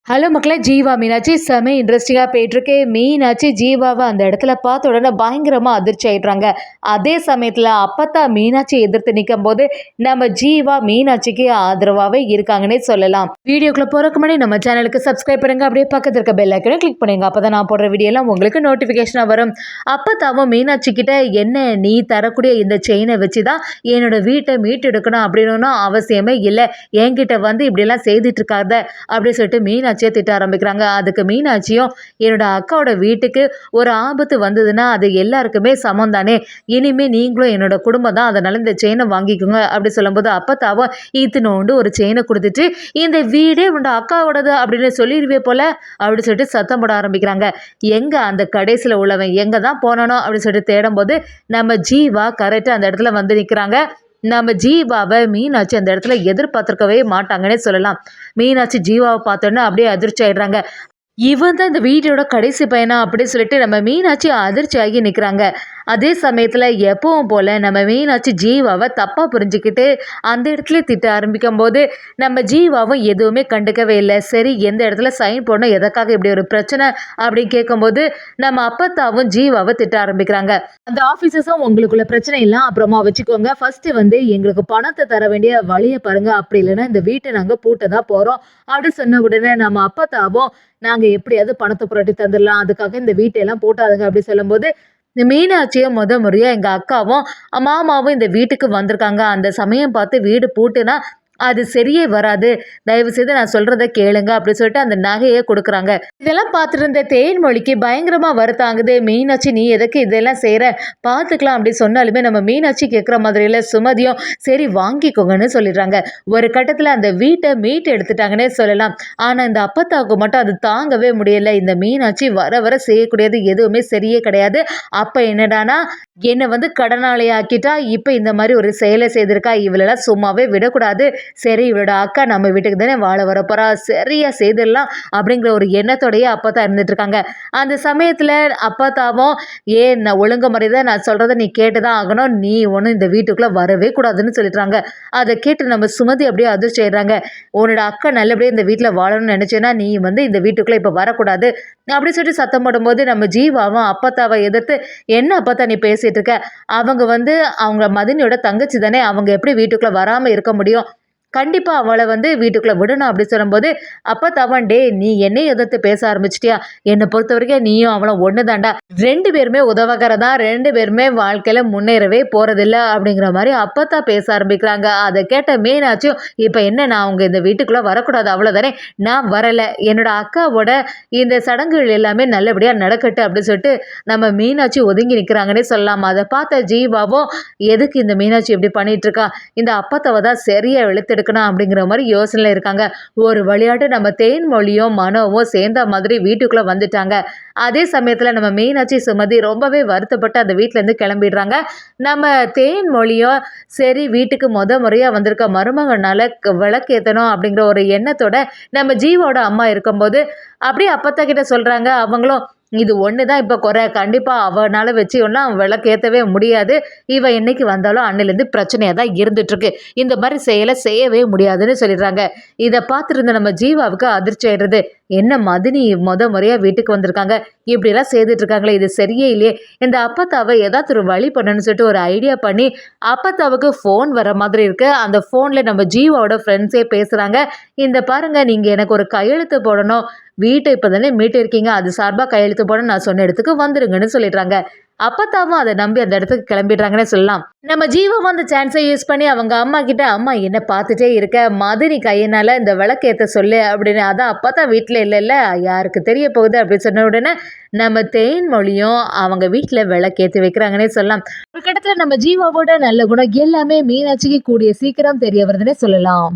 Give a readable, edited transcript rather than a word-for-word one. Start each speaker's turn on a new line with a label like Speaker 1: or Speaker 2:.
Speaker 1: Hello மக்களே, ஜீவா மீனாட்சி செம இன்ட்ரெஸ்டிங்காக போயிட்டுருக்கு. மீனாட்சி ஜீவாவை அந்த இடத்துல பார்த்த உடனே பயங்கரமாக அதிர்ச்சி ஆயிடுறாங்க. அதே சமயத்தில் அப்பத்தா மீனாட்சி எதிர்த்து நிற்கும் போது நம்ம ஜீவா மீனாட்சிக்கு ஆதரவாகவே இருக்காங்கன்னே சொல்லலாம். வீடியோக்குள்ளே போகிறக்கு முன்னாடி நம்ம சேனலுக்கு சப்ஸ்கிரைப் பண்ணுங்க, அப்படியே பக்கத்தில் இருக்க பெல் ஐக்கனை கிளிக் பண்ணுங்க. அப்போ தான் நான் போடுற வீடியோலாம் உங்களுக்கு நோட்டிஃபிகேஷனாக வரும். அப்பத்தாவும் மீனாட்சி கிட்ட என்ன நீ தரக்கூடிய இந்த செயினை வச்சு தான் என்னோட வீட்டை மீட்டு எடுக்கணும் அப்படின்னு அவசியமே இல்லை, என்கிட்ட வந்து இப்படிலாம் செய்துட்டு இருக்காத அப்படின்னு சொல்லிட்டு மீனாட்சி திட்ட ஆரம்பிக்கிறாங்க. அதுக்கு மீனாட்சியும் என்னோட அக்காவோட வீட்டுக்கு ஒரு ஆபத்து வந்ததுன்னா அது எல்லாருக்குமே சமம் தானே, இனிமே நீங்களும் என்னோட குடும்பம் தான், அதனால இந்த செயினை வாங்கிக்கோங்க அப்படி சொல்லும்போது அப்பத்தாவும் இத்தினோண்டு ஒரு செயினை கொடுத்துட்டு இந்த வீடே உன்னோட அக்காவோடது அப்படின்னு சொல்லிடுவே போல அப்படின்னு சொல்லிட்டு சத்தம் போட ஆரம்பிக்கிறாங்க. எங்க அந்த கடைசியில் உள்ளவன் எங்க தான் போனானோ அப்படின்னு சொல்லிட்டு தேடும் போது நம்ம ஜீவா கரெக்டாக அந்த இடத்துல வந்து நிற்கிறாங்க. நம்ம ஜீவாவை மீனாட்சி அந்த இடத்துல எதிர்பார்த்துருக்கவே மாட்டாங்கன்னே சொல்லலாம். மீனாட்சி ஜீவாவை பார்த்தோன்னே அப்படியே அதிர்ச்சி ஆயிடுறாங்க. இவன் தான் இந்த வீடியோட கடைசி பையனா அப்படின்னு சொல்லிட்டு நம்ம மீனாட்சி அதிர்ச்சி ஆகி நிற்கிறாங்க. அதே சமயத்தில் எப்பவும் போல் நம்ம மீனாட்சி ஜீவாவை தப்பாக புரிஞ்சுக்கிட்டு அந்த இடத்துல திட்ட ஆரம்பிக்கும் போது நம்ம ஜீவாவும் எதுவுமே கண்டுக்கவே இல்லை. சரி, எந்த இடத்துல சைன் போடணும், எதற்காக இப்படி ஒரு பிரச்சனை அப்படின்னு கேட்கும்போது நம்ம அப்பத்தாவும் ஜீவாவை திட்ட ஆரம்பிக்கிறாங்க. அந்த ஆஃபீஸர்ஸும் உங்களுக்குள்ள பிரச்சனை இல்லை அப்புறமா வச்சுக்கோங்க, ஃபர்ஸ்ட்டு வந்து எங்களுக்கு பணத்தை தர வேண்டிய வழியை பாருங்க, அப்படி இல்லைன்னா இந்த வீட்டை நாங்கள் பூட்ட தான் போகிறோம் அப்படின்னு சொன்ன உடனே நம்ம அப்பத்தாவும் நாங்கள் எப்படியாவது பணத்தை புரட்டி தந்துடலாம், அதுக்காக இந்த வீட்டையெல்லாம் போட்டாதுங்க அப்படி சொல்லும்போது இந்த மீனாட்சியை முறையாக எங்கள் அக்காவும் மாமாவும் இந்த வீட்டுக்கு வந்திருக்காங்க. அந்த சமயம் பார்த்து வீடு பூட்டுனா அது சரியே வராது, தயவு செய்து நான் சொல்கிறத கேளுங்க அப்படின்னு சொல்லிட்டு அந்த நகையை கொடுக்குறாங்க. இதெல்லாம் பார்த்துட்டு இருந்த தேன்மொழிக்கு பயங்கரமாக வருத்தாங்குது. மீனாட்சி நீ எதுக்கு இதெல்லாம் செய்கிற, பார்த்துக்கலாம் அப்படி சொன்னாலுமே நம்ம மீனாட்சி கேட்குற மாதிரி இல்லை. சுமதியும் சரி வாங்கிக்கோங்கன்னு சொல்லிடுறாங்க. ஒரு கட்டத்தில் அந்த வீட்டை மீட்டு எடுத்துட்டாங்கன்னே சொல்லலாம். ஆனால் இந்த அப்பத்தாவுக்கு மட்டும் அது தாங்கவே முடியலை. இந்த மீனாட்சி வர வர செய்யக்கூடியது எதுவுமே சரியே கிடையாது. அப்போ என்னடானா என்னை வந்து கடனாளி ஆக்கிட்டா, இப்போ இந்த மாதிரி ஒரு செயலை செய்திருக்கா, இவளெல்லாம் சும்மாவே விடக்கூடாது, சரி இவளோட அக்கா நம்ம வீட்டுக்கு தானே வாழ வரப்போறா, சரியா செய்திடலாம் அப்படிங்கிற ஒரு எண்ணத்தோடையே அப்பத்தா இருந்துட்டு இருக்காங்க. அந்த சமயத்தில் அப்பத்தாவும் நான் ஒழுங்கு முறையை நான் சொல்கிறத நீ கேட்டு தான் ஆகணும், நீ ஒன்றும் இந்த வீட்டுக்குள்ளே வரவே கூடாதுன்னு சொல்லிடுறாங்க. அதை கேட்டு நம்ம சுமதி அப்படியே அதிர்ச்சி ஆயிடுறாங்க. உன்னோட அக்கா நல்லபடியாக இந்த வீட்டில் வாழணும்னு நினச்சேன்னா நீ வந்து இந்த வீட்டுக்குள்ளே இப்போ வரக்கூடாது அப்படின்னு சொல்லிட்டு சத்தம் போடும்போது நம்ம ஜீவாவும் அப்பத்தாவை எதிர்த்து என்ன அப்பத்தா நீ பேசிட்டு இருக்க, அவங்க வந்து அவங்க மதினியோட தங்கச்சி தானே, அவங்க எப்படி வீட்டுக்குள்ளே வராமல் இருக்க முடியும், கண்டிப்பாக அவளை வந்து வீட்டுக்குள்ளே விடணும் அப்படி சொல்லும்போது அப்போ தவண்டே நீ என்னை எதிர்த்து பேச ஆரம்பிச்சிட்டியா, என்னை பொறுத்த வரைக்கும் நீயும் அவளும் ஒன்று தாண்டா, 2 பேருமே உதவகரதா, 2 பேருமே வாழ்க்கையில் முன்னேறவே போகிறதில்ல அப்படிங்கிற மாதிரி அப்பத்தான் பேச ஆரம்பிக்கிறாங்க. அதை கேட்ட மீனாச்சும் இப்போ என்ன நான் அவங்க இந்த வீட்டுக்குள்ளே வரக்கூடாது அவ்வளோதானே, நான் வரலை, என்னோட அக்காவோட இந்த சடங்குகள் எல்லாமே நல்லபடியாக நடக்கட்டு அப்படின்னு சொல்லிட்டு நம்ம மீனாட்சி ஒதுங்கி நிற்கிறாங்கன்னே சொல்லலாம். அதை பார்த்த ஜீவாவும் எதுக்கு இந்த மீனாட்சி இப்படி பண்ணிட்டு இருக்கா, இந்த அப்பத்தாவை தான் சரியாக வெளுத்தெடுக்கணும் அப்படிங்கிற மாதிரி யோசனையில் இருக்காங்க. ஒரு விளையாட்டு நம்ம தேன்மொழியும் மனோவும் சேர்ந்த மாதிரி வீட்டுக்குள்ளே வந்துட்டாங்க. அதே சமயத்தில் நம்ம மீனாட்சி சுமதி ரொம்பவே வருத்தப்பட்டு அந்த வீட்டிலேருந்து கிளம்பிடுறாங்க. நம்ம தேன்மொழியும் சரி வீட்டுக்கு முறையாக வந்திருக்க மருமகனால விளக்கேற்றணும் அப்படிங்கிற ஒரு எண்ணத்தோட நம்ம ஜீவோட அம்மா இருக்கும்போது அப்படியே அப்பத்தா கிட்ட சொல்கிறாங்க. அவங்களும் இது ஒன்று தான் இப்போ குறை, கண்டிப்பாக அவனால் வச்சு ஒன்றும் விளக்கேற்றவே முடியாது, இவ என்னைக்கு வந்தாலும் அன்னிலேருந்து பிரச்சனையாக தான் இருந்துகிட்ருக்கு, இந்த மாதிரி செயலை செய்யவே முடியாதுன்னு சொல்லிடுறாங்க. இதை பார்த்துருந்த நம்ம ஜீவாவுக்கு அதிர்ச்சி ஆயிடுறது. என்ன மதினி முறையாக வீட்டுக்கு வந்திருக்காங்க, இப்படிலாம் செய்துட்ருக்காங்களே, இது சரியே இல்லையே, இந்த அப்பத்தாவை ஏதாவது ஒரு வழி பண்ணணும்னு சொல்லிட்டு ஒரு ஐடியா பண்ணி அப்பத்தாவுக்கு ஃபோன் வர மாதிரி இருக்குது. அந்த ஃபோனில் நம்ம ஜீவாவோட ஃப்ரெண்ட்ஸே பேசுகிறாங்க. இந்த பாருங்கள், நீங்கள் எனக்கு ஒரு கையெழுத்து போடணும், வீட்டை இப்போ தானே மீட்டு இருக்கீங்க, அது சார்பாக கையெழுத்து போட நான் சொன்ன இடத்துக்கு வந்துடுங்கன்னு சொல்லிடுறாங்க. அப்பத்தாவும் அதை நம்பி அந்த இடத்துக்கு கிளம்பிடுறாங்கன்னு சொல்லலாம். நம்ம ஜீவாவும் அந்த சான்ஸை யூஸ் பண்ணி அவங்க அம்மா கிட்ட அம்மா என்ன பார்த்துட்டே இருக்க, மதுரை கையினால் இந்த விளக்கேற்ற சொல்லு அப்படின்னு, அதான் அப்பத்தா வீட்டில் இல்லைல்ல யாருக்கு தெரிய போகுது அப்படின்னு சொன்ன உடனே நம்ம தேன்மொழியும் அவங்க வீட்டில் விளக்கேற்றி வைக்கிறாங்கன்னே சொல்லலாம். ஒரு கட்டத்தில் நம்ம ஜீவாவோட நல்ல குணம் எல்லாமே மீனாட்சிக்கு கூடிய சீக்கிரம் தெரிய வருதுன்னே சொல்லலாம்.